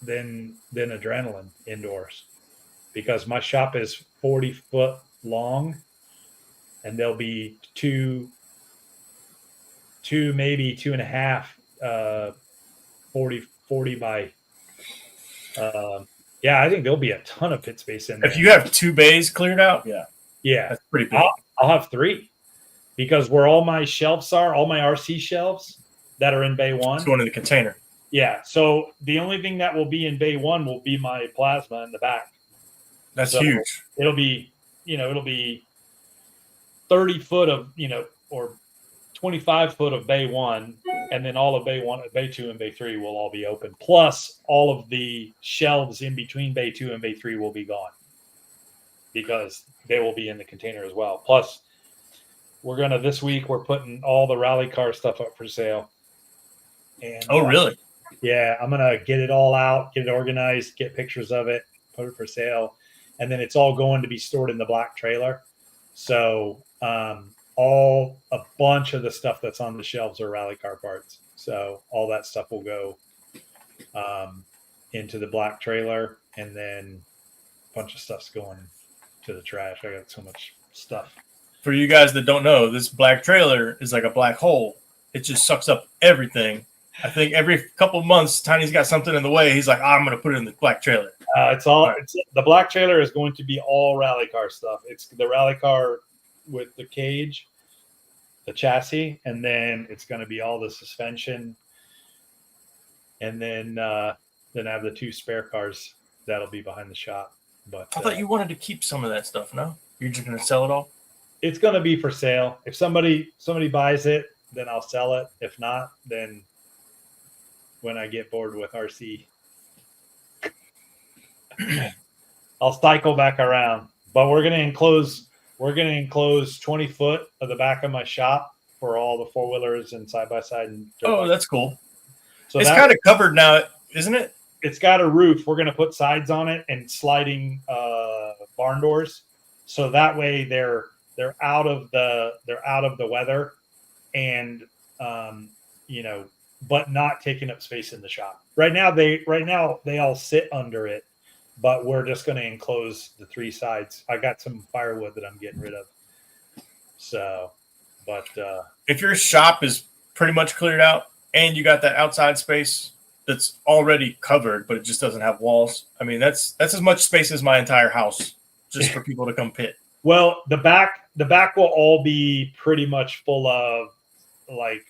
than adrenaline indoors, because my shop is 40 foot long, and there'll be two, maybe 2.5, 40 by. Yeah, I think there'll be a ton of pit space in there. If you have 2 bays cleared out, yeah, that's pretty big. I'll have 3, because where all my shelves are, all my RC shelves that are in bay 1. It's going in the container. Yeah, so the only thing that will be in bay 1 will be my plasma in the back. That's So huge. It'll be 30 foot of, or 25 foot of bay 1, and then all of bay 1, bay 2, and bay 3 will all be open. Plus, all of the shelves in between bay 2 and bay 3 will be gone, because they will be in the container as well. Plus, this week we're putting all the rally car stuff up for sale. And Really? yeah, I'm gonna get it all out, get it organized, get pictures of it, put it for sale, and then it's all going to be stored in the black trailer. So a bunch of the stuff that's on the shelves are rally car parts. So all that stuff will go into the black trailer, and then a bunch of stuff's going to the trash. I got so much stuff. For you guys that don't know, this black trailer is like a black hole. It just sucks up everything. I think every couple of months, Tiny's got something in the way. He's like, I'm going to put it in the black trailer. The black trailer is going to be all rally car stuff. It's the rally car with the cage, the chassis, and then it's going to be all the suspension, and then I have the 2 spare cars that'll be behind the shop. But I thought you wanted to keep some of that stuff. No, you're just going to sell it all. It's going to be for sale. If somebody buys it, then I'll sell it. If not, then when I get bored with RC, I'll cycle back around. But we're going to enclose 20 foot of the back of my shop for all the 4-wheelers and side-by-side. And that's cool. So it's kind of covered now, isn't it? It's got a roof. We're going to put sides on it and sliding barn doors, so that way they're out of the weather, and but not taking up space in the shop. Right now they all sit under it, but we're just going to enclose the 3 sides. I got some firewood that I'm getting rid of. So, but if your shop is pretty much cleared out and you got that outside space that's already covered, but it just doesn't have walls, I mean, that's as much space as my entire house, just for people to come pit. Well, the back will all be pretty much full of like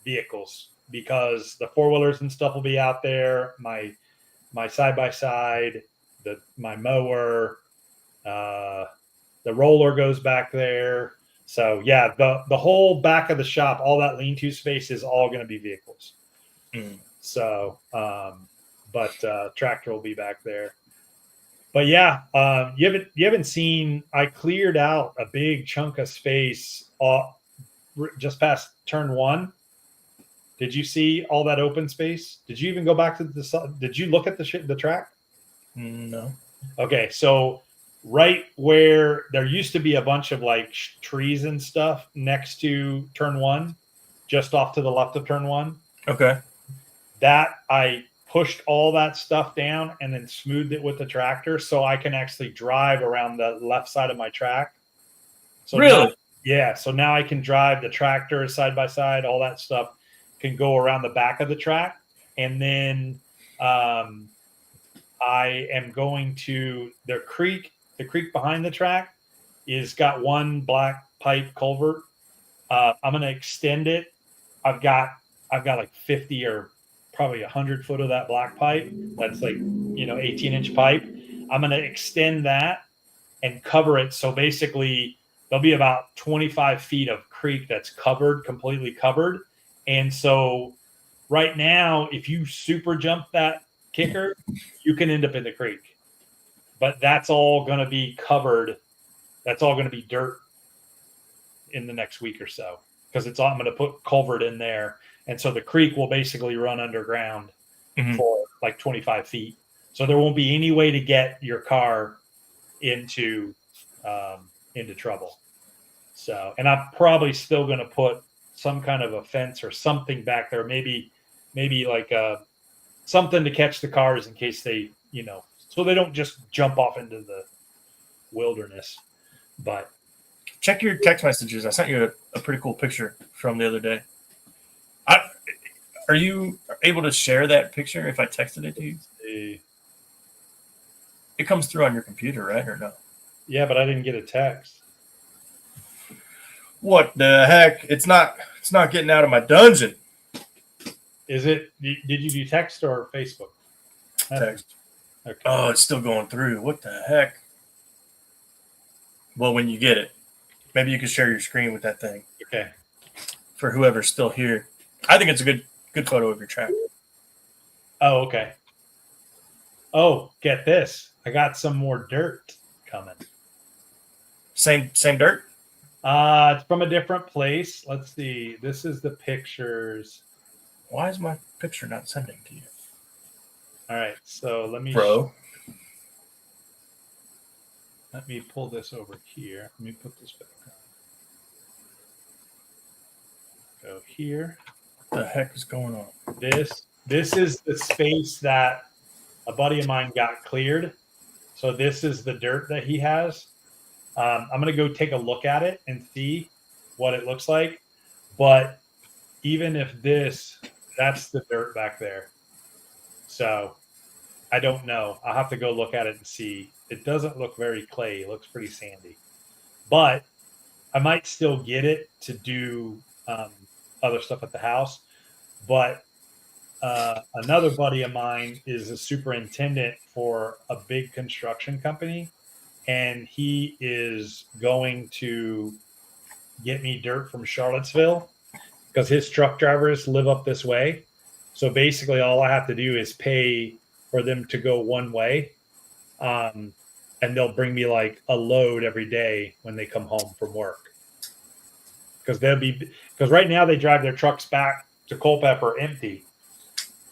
vehicles, because the 4-wheelers and stuff will be out there. My side-by-side, my mower, the roller goes back there. So yeah, the whole back of the shop, all that lean-to space is all going to be vehicles. So, but tractor will be back there. But yeah, you haven't seen. I cleared out a big chunk of space just past turn 1. Did you see all that open space? Did you even go back to did you look at the track? No. Okay, so right where there used to be a bunch of like trees and stuff next to turn 1, just off to the left of turn 1. Okay. That I pushed all that stuff down and then smoothed it with the tractor, so I can actually drive around the left side of my track. So really? So now I can drive the tractor side by side, all that stuff can go around the back of the track. And then I am going to the creek behind the track is got one black pipe culvert. I'm going to extend it. I've got like 50 or probably 100 foot of that black pipe. That's like, 18-inch pipe. I'm going to extend that and cover it. So basically there'll be about 25 feet of creek that's completely covered. And so right now, if you super jump that kicker, you can end up in the creek. But that's all going to be covered. That's all going to be dirt in the next week or so, because I'm going to put culvert in there. And so the creek will basically run underground for like 25 feet. So there won't be any way to get your car into trouble. So, and I'm probably still going to put some kind of a fence or something back there. Maybe like something to catch the cars in case they, so they don't just jump off into the wilderness. But check your text messages. I sent you a pretty cool picture from the other day. Are you able to share that picture if I texted it to you? It comes through on your computer, right, or no? Yeah, but I didn't get a text. What the heck? It's not getting out of my dungeon. Is it? Did you do text or Facebook? Text. Okay. Oh, it's still going through. What the heck? Well, when you get it, maybe you can share your screen with that thing. Okay. For whoever's still here. I think it's a good photo of your track. Oh, okay. Oh, get this. I got some more dirt coming. Same dirt? It's from a different place. Let's see. This is the pictures. Why is my picture not sending to you? All right. So let me let me pull this over here. Let me put this back on. Go here. What the heck is going on? This is the space that a buddy of mine got cleared. So this is the dirt that he has. I'm going to go take a look at it and see what it looks like. But even if that's the dirt back there. So I don't know. I'll have to go look at it and see. It doesn't look very clay. It looks pretty sandy. But I might still get it to do other stuff at the house. But another buddy of mine is a superintendent for a big construction company, and he is going to get me dirt from Charlottesville because his truck drivers live up this way. So basically all I have to do is pay for them to go one way. And they'll bring me like a load every day when they come home from work. Because right now they drive their trucks back to Culpeper empty,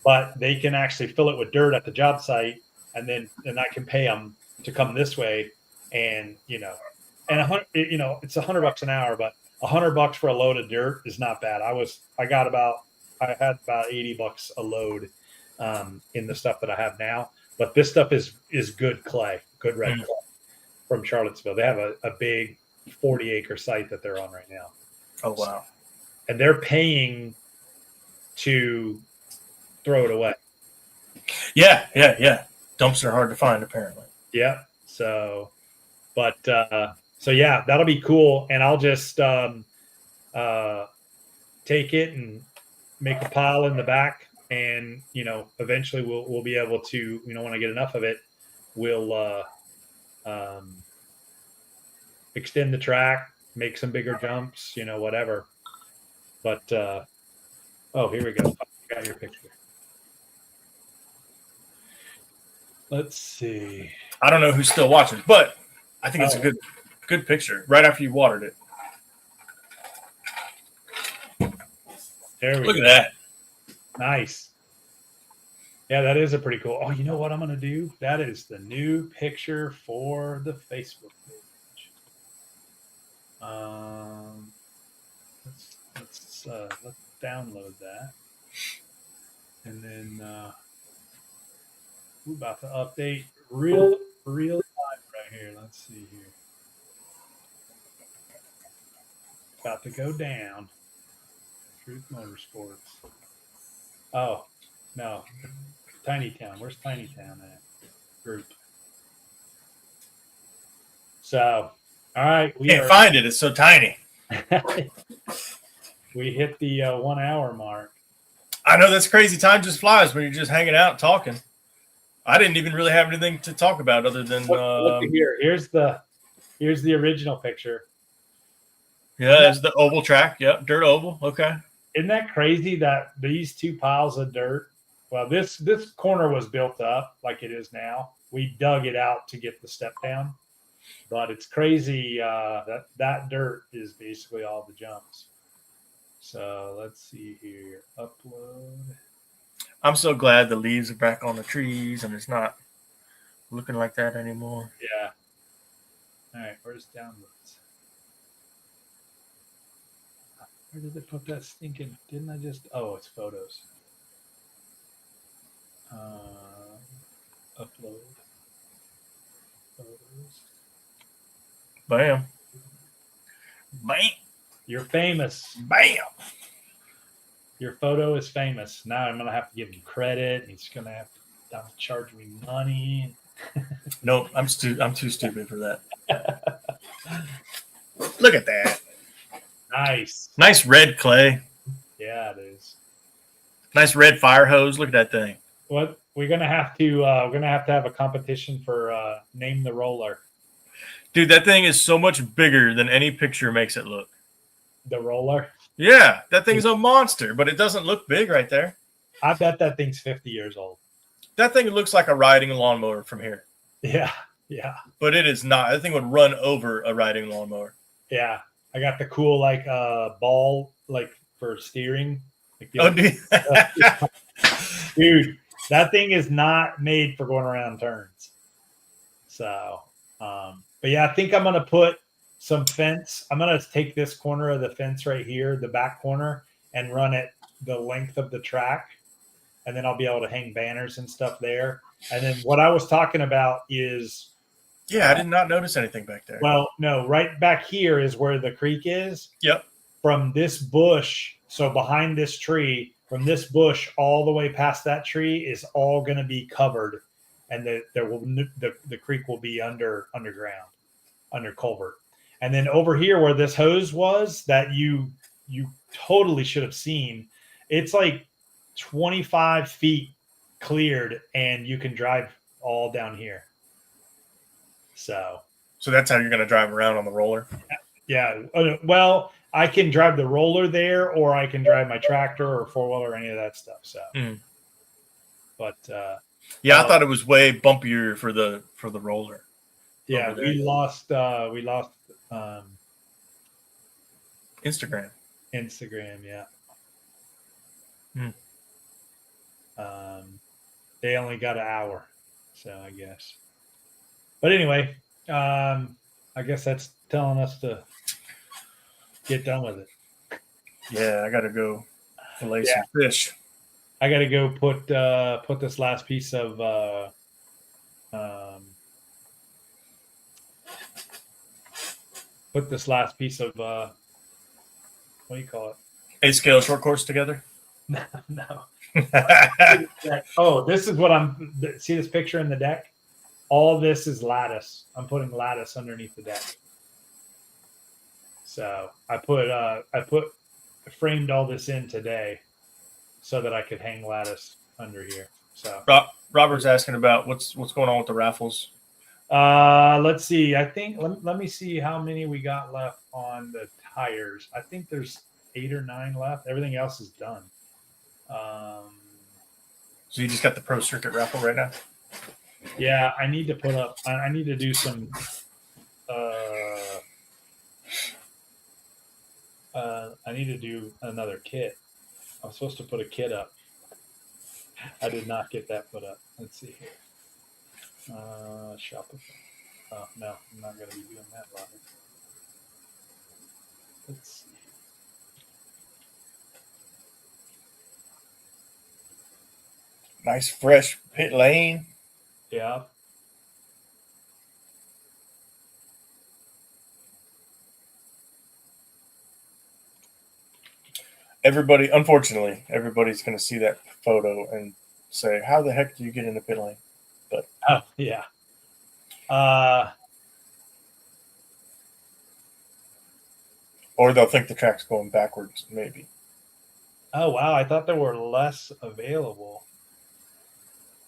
but they can actually fill it with dirt at the job site, and I can pay them to come this way, and it's $100 an hour, but $100 for a load of dirt is not bad. I had about $80 a load in the stuff that I have now, but this stuff is good clay, good red clay from Charlottesville. They have a big 40-acre site that they're on right now. Oh wow! And they're paying to throw it away. Yeah. Dumps are hard to find, apparently. Yeah. So yeah, that'll be cool. And I'll just take it and make a pile in the back, and eventually we'll be able to, when I get enough of it, we'll extend the track, make some bigger jumps, whatever. But here we go. I got your picture. Let's see. I don't know who's still watching, but I think it's a good picture. Right after you watered it. There we Look go. at that. Nice. Yeah, that is a pretty cool. Oh, you know what I'm going to do? That is the new picture for the Facebook page. Let's download that, and then we're about to update real time right here. Let's see here. About to go down. Truth Motorsports. Oh no, Tiny Town. Where's Tiny Town at? Group. So, all right, we Can't find it. It's so tiny. We hit the 1 hour mark. I know, that's crazy. Time just flies when you're just hanging out talking. I didn't even really have anything to talk about other than look here. Here's the original picture. Yeah, it's the oval track. Yep, dirt oval. Okay. Isn't that crazy that these two piles of dirt? Well, this corner was built up like it is now. We dug it out to get the step down, but it's crazy that dirt is basically all the jumps. So let's see here. Upload. I'm so glad the leaves are back on the trees and it's not looking like that anymore. Yeah. All right. Where's downloads? Where did they put that stinking? Didn't I just? Oh, it's photos. Upload photos. Bam. Bam. You're famous. Bam. Your photo is famous. Now I'm gonna have to give him credit. He's gonna have to charge me money. Nope, I'm too stupid for that. Look at that. Nice. Nice red clay. Yeah, it is. Nice red fire hose. Look at that thing. What we're gonna have to have a competition for name the roller. Dude, that thing is so much bigger than any picture makes it look. The roller. Yeah, that thing's a monster, but it doesn't look big right there. I bet that thing's 50 years old. That thing looks like a riding lawnmower from here. Yeah, yeah, But it is not. That thing would run over a riding lawnmower. yeah. I got the cool ball for steering. Like Oh, dude. dude, that thing is not made for going around turns. So, but yeah, I think I'm gonna put some fence. I'm gonna take this corner of the fence right here, the back corner, and run it the length of the track, and then I'll be able to hang banners and stuff there. And then what I was talking about is, Yeah, I did not notice anything back there. well, no, right back here is where the creek is. Yep. From this bush, so behind this tree, from this bush all the way past that tree is all going to be covered, and the creek will be underground, under culvert. And then over here where this hose was that you totally should have seen, it's like 25 feet cleared, and you can drive all down here. So that's how you're going to drive around on the roller? yeah, well, I can drive the roller there, or I can drive my tractor or four-wheeler or any of that stuff. So, but yeah, I thought it was way bumpier for the roller. yeah, we lost Instagram. Yeah. Hmm. They only got an hour, so I guess. But anyway, I guess that's telling us to get done with it. Yeah, I got to go fillet some fish. I got to go put this last piece of what do you call it? 8-scale short course together. No. Oh, this is what see this picture in the deck? All this is lattice. I'm putting lattice underneath the deck. So I framed all this in today so that I could hang lattice under here. So Robert's asking about what's going on with the raffles. Let's see. I think let me see how many we got left on the tires. I think there's 8 or 9 left. Everything else is done. So you just got the Pro Circuit raffle right now? Yeah, I need to put up. I need to do some. I need to do another kit. I'm supposed to put a kit up. I did not get that put up. Let's see here. Shopify. Oh no, I'm not going to be doing that, Robert. Let's see. Nice fresh pit lane. Yeah. Unfortunately, everybody's going to see that photo and say, how the heck do you get in the pit lane? But oh, yeah. Or they'll think the track's going backwards, maybe. Oh, wow. I thought there were less available.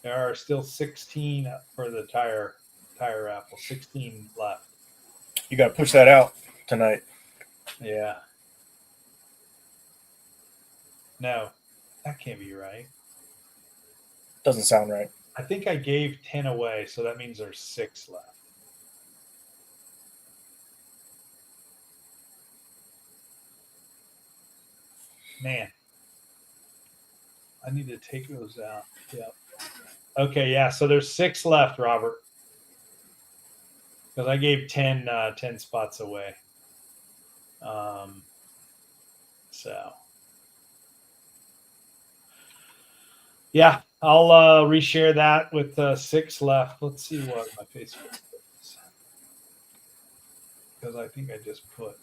There are still 16 for the tire raffle, 16 left. You got to push that out tonight. Yeah. No, that can't be right. Doesn't sound right. I think I gave 10 away, so that means there's 6 left. Man, I need to take those out. Yep. Okay, yeah, so there's 6 left, Robert. Because I gave 10 spots away. So, yeah, I'll reshare that with 6 left. Let's see what my Facebook is. Because I think I just put.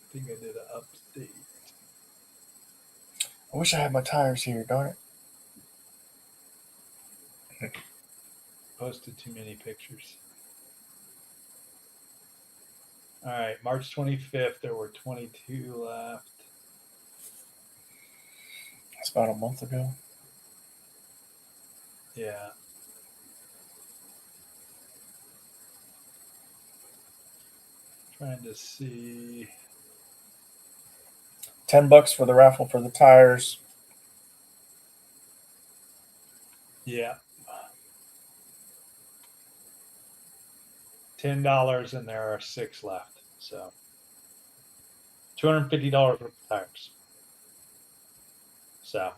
I think I did an update. I wish I had my tires here, darn it. Posted too many pictures. All right, March 25th, there were 22 left. That's about a month ago. Yeah. Trying to see. $10 for the raffle for the tires. Yeah. $10, and there are 6 left. So $250 for tires. So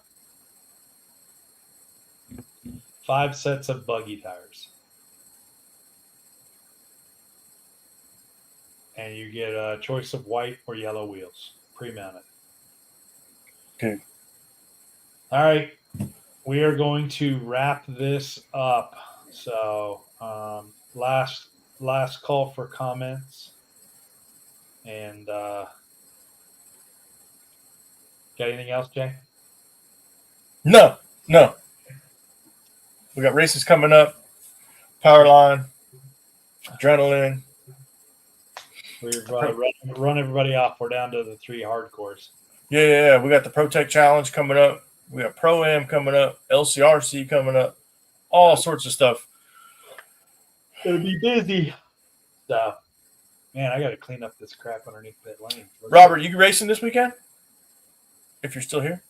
5 sets of buggy tires. And you get a choice of white or yellow wheels, pre-mounted. Okay. All right. We are going to wrap this up. So last call for comments. And got anything else, Jay? No. We got races coming up. Powerline, adrenaline. We've run everybody off. We're down to the 3 hardcores. Yeah. We got the ProTech Challenge coming up. We got Pro-Am coming up. LCRC coming up. All sorts of stuff. It'll be busy. So, man, I got to clean up this crap underneath pit lane. Robert, you racing this weekend? If you're still here?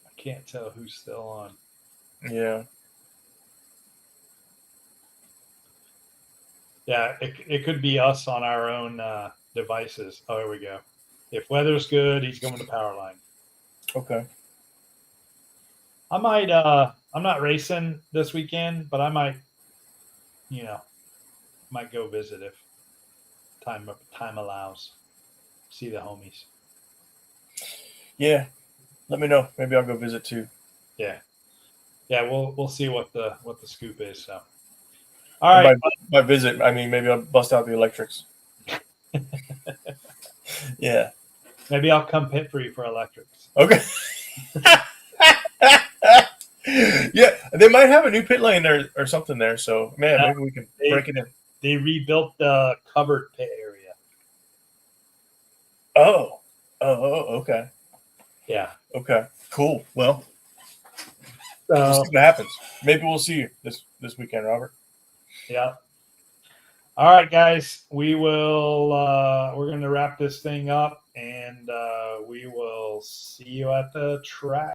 I can't tell who's still on. Yeah. Yeah, it could be us on our own devices. Oh, here we go. If weather's good, he's going to Powerline. Okay. I might. I'm not racing this weekend, but I might. Might go visit if time allows. See the homies. Yeah. Let me know. Maybe I'll go visit too. Yeah. We'll see what the scoop is. So. All right. By visit, I mean maybe I'll bust out the electrics. Yeah. Maybe I'll come pit for you for electrics. Okay. Yeah, they might have a new pit lane there or something there. So, man, maybe we can break it in. They rebuilt the covered pit area. Oh, okay. Yeah. Okay. Cool. Well, So, we'll see what happens. Maybe we'll see you this weekend, Robert. yeah. All right, guys. We will. We're going to wrap this thing up, and we will see you at the track.